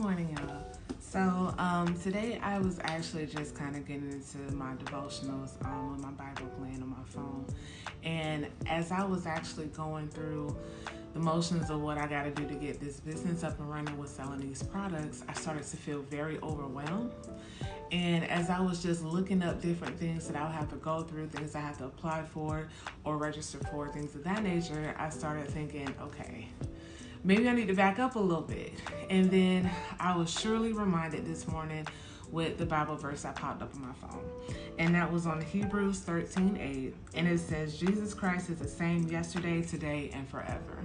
morning, y'all. Today I was actually just kind of getting into my devotionals with my Bible playing on my phone. And as I was actually going through the motions of what I got to do to get this business up and running with selling these products, I started to feel very overwhelmed. And as I was just looking up different things that I would have to go through, things I have to apply for or register for, things of that nature, I started thinking, okay, maybe I need to back up a little bit. And then I was surely reminded this morning with the Bible verse that popped up on my phone. And that was on Hebrews 13:8. And it says, Jesus Christ is the same yesterday, today, and forever.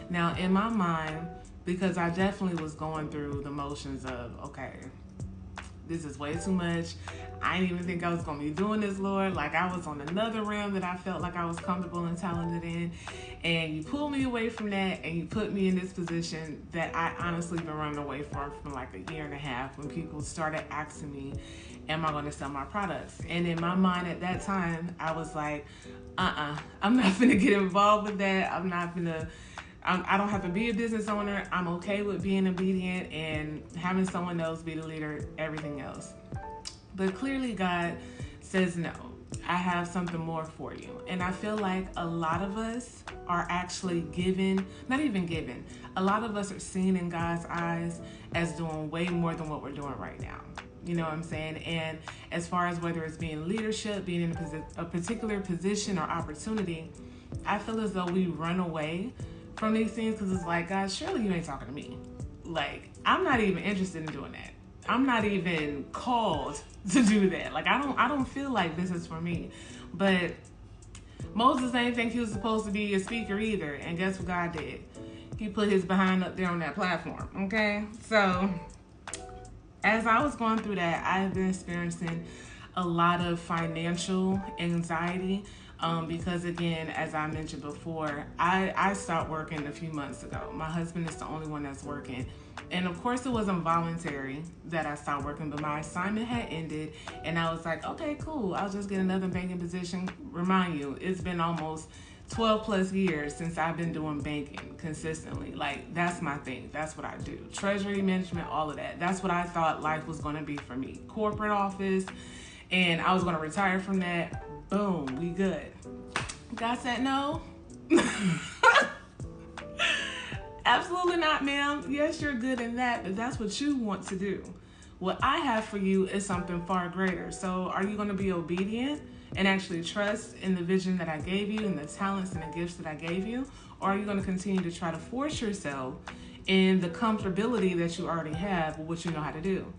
Now, in my mind, because I definitely was going through the motions of, okay, this is way too much. I didn't even think I was going to be doing this, Lord. Like, I was on another realm that I felt like I was comfortable and talented in. And you pulled me away from that and you put me in this position that I honestly been running away from like a year and a half when people started asking me, am I going to sell my products? And in my mind at that time, I was like, I'm not going to get involved with that. I don't have to be a business owner. I'm okay with being obedient and having someone else be the leader, everything else. But clearly God says no. I have something more for you. And I feel like a lot of us are actually a lot of us are seen in God's eyes as doing way more than what we're doing right now. You know what I'm saying? And as far as whether it's being leadership, being in a particular position or opportunity, I feel as though we run away from these things because it's like, God, surely you ain't talking to me. Like, I'm not even interested in doing that. I'm not even called to do that. Like, I don't feel like this is for me. But Moses didn't think he was supposed to be a speaker either. And guess what God did? He put his behind up there on that platform. Okay? So, as I was going through that, I've been experiencing a lot of financial anxiety. Because again, as I mentioned before, I stopped working a few months ago. My husband is the only one that's working. And of course it wasn't voluntary that I stopped working, but my assignment had ended and I was like, okay, cool. I'll just get another banking position. Remind you, it's been almost 12 plus years since I've been doing banking consistently. Like, that's my thing. That's what I do. Treasury management, all of that. That's what I thought life was going to be for me. Corporate office. And I was going to retire from that. Boom, we good. God said no. Absolutely not, ma'am. Yes, you're good in that, but that's what you want to do. What I have for you is something far greater. So are you going to be obedient and actually trust in the vision that I gave you and the talents and the gifts that I gave you? Or are you going to continue to try to force yourself in the comfortability that you already have with what you know how to do?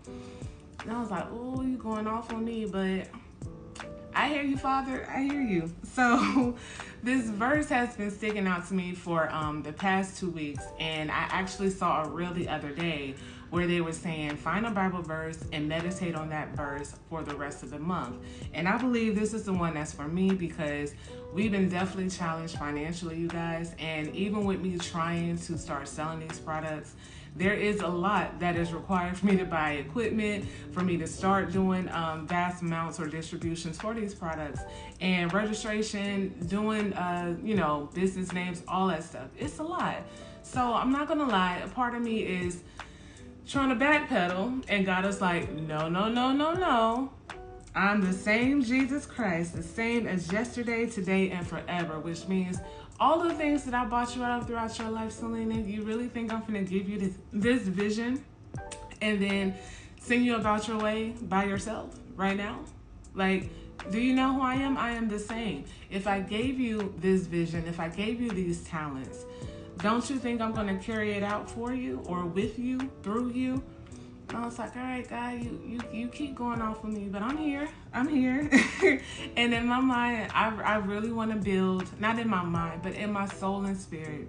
And I was like, oh, you going off on me, but I hear you, Father. I hear you. So this verse has been sticking out to me for the past 2 weeks. And I actually saw a reel the other day where they were saying, find a Bible verse and meditate on that verse for the rest of the month. And I believe this is the one that's for me because we've been definitely challenged financially, you guys. And even with me trying to start selling these products, there is a lot that is required for me to buy equipment, for me to start doing vast amounts or distributions for these products, and registration, doing, business names, all that stuff. It's a lot. So I'm not going to lie. A part of me is trying to backpedal, and God is like, no. I'm the same Jesus Christ, the same as yesterday, today, and forever, which means all the things that I bought you out of throughout your life, Selena, you really think I'm going to give you this vision and then send you about your way by yourself right now? Like, do you know who I am? I am the same. If I gave you this vision, if I gave you these talents, don't you think I'm going to carry it out for you or with you, through you? I was like, all right, God, you keep going off of me, but I'm here. And in my mind, I really want to build, not in my mind, but in my soul and spirit.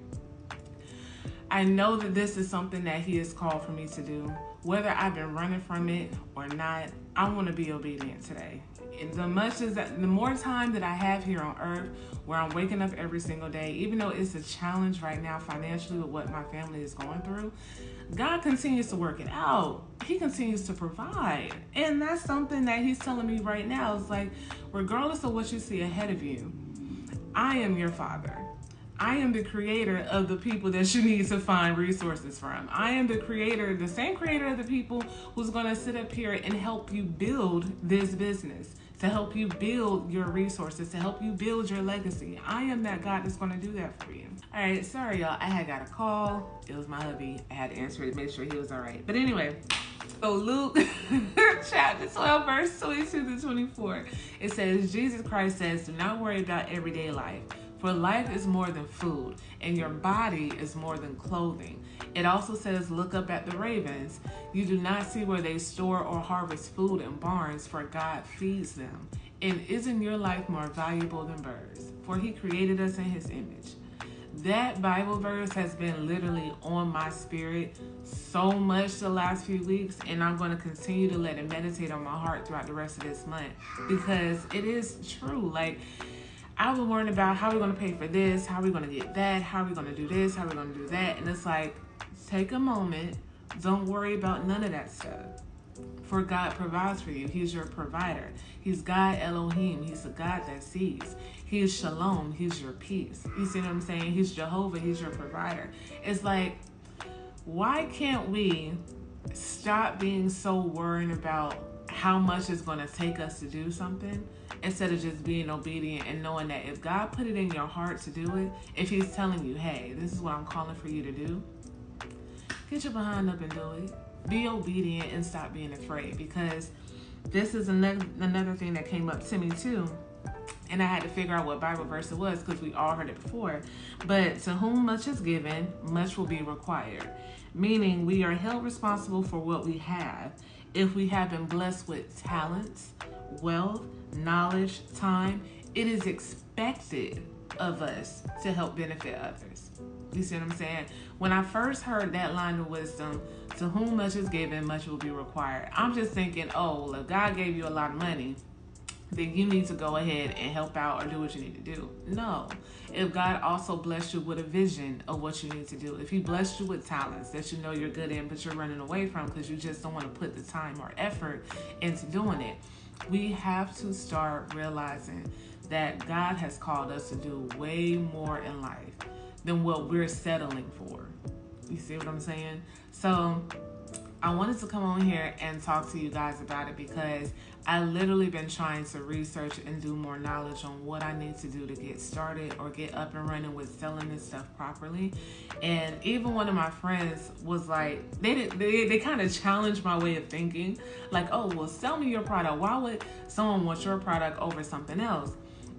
I know that this is something that He has called for me to do. Whether I've been running from it or not, I want to be obedient today. And the more time that I have here on earth, where I'm waking up every single day, even though it's a challenge right now financially with what my family is going through, God continues to work it out. He continues to provide. And that's something that He's telling me right now. It's like, regardless of what you see ahead of you, I am your Father. I am the creator of the people that you need to find resources from. I am the creator, the same creator of the people who's going to sit up here and help you build this business, to help you build your resources, to help you build your legacy. I am that God that's going to do that for you. All right, sorry, y'all. I had got a call. It was my hubby. I had to answer it to make sure he was all right. But anyway, so Luke chapter 12, verse 22 to 24, it says, Jesus Christ says, do not worry about everyday life. For life is more than food, and your body is more than clothing. It also says, look up at the ravens. You do not see where they store or harvest food in barns, for God feeds them. And isn't your life more valuable than birds? For he created us in his image. That Bible verse has been literally on my spirit so much the last few weeks, and I'm going to continue to let it meditate on my heart throughout the rest of this month, because it is true. Like, I was worrying about how we're going to pay for this, how we're going to get that, how we're going to do this, how we're going to do that. And it's like, take a moment. Don't worry about none of that stuff. For God provides for you. He's your provider. He's God Elohim. He's the God that sees. He is Shalom. He's your peace. You see what I'm saying? He's Jehovah. He's your provider. It's like, why can't we stop being so worried about how much it's going to take us to do something, instead of just being obedient and knowing that if God put it in your heart to do it, if he's telling you, hey, this is what I'm calling for you to do, get your behind up and do it. Be obedient and stop being afraid, because this is another thing that came up to me too. And I had to figure out what Bible verse it was, because we all heard it before. But to whom much is given, much will be required. Meaning we are held responsible for what we have. If we have been blessed with talents, wealth, knowledge, time, it is expected of us to help benefit others. You see what I'm saying? When I first heard that line of wisdom, to whom much is given, much will be required, I'm just thinking, oh, well, if God gave you a lot of money, then you need to go ahead and help out or do what you need to do. No. If God also blessed you with a vision of what you need to do, if he blessed you with talents that you know you're good in, but you're running away from because you just don't want to put the time or effort into doing it, we have to start realizing that God has called us to do way more in life than what we're settling for. You see what I'm saying? So I wanted to come on here and talk to you guys about it, because I literally been trying to research and do more knowledge on what I need to do to get started or get up and running with selling this stuff properly. And even one of my friends was like, they kind of challenged my way of thinking, like, oh, well, sell me your product. Why would someone want your product over something else?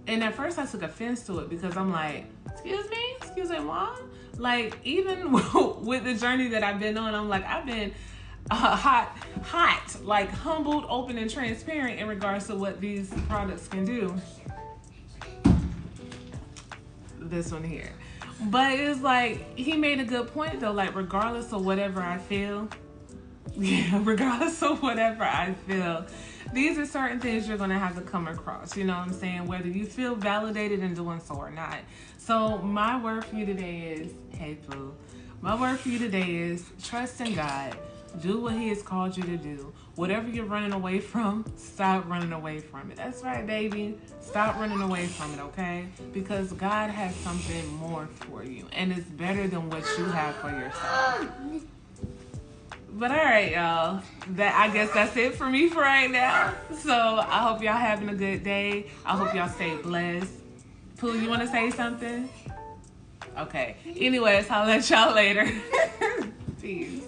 And at first I took offense to it, because I'm like, excuse me, mom? Like, even with the journey that I've been on, I'm like, I've been hot, like humbled, open, and transparent in regards to what these products can do. This one here. But it's like, he made a good point though, like, regardless of whatever I feel, these are certain things you're going to have to come across, you know what I'm saying? Whether you feel validated in doing so or not. So my word for you today is, hey, Pooh. My word for you today is trust in God. Do what he has called you to do. Whatever you're running away from, stop running away from it. That's right, baby. Stop running away from it, okay? Because God has something more for you, and it's better than what you have for yourself. But all right, y'all. I guess that's it for me for right now. So I hope y'all having a good day. I hope y'all stay blessed. Pooh, you want to say something? Okay. Anyways, I'll let y'all later. Peace.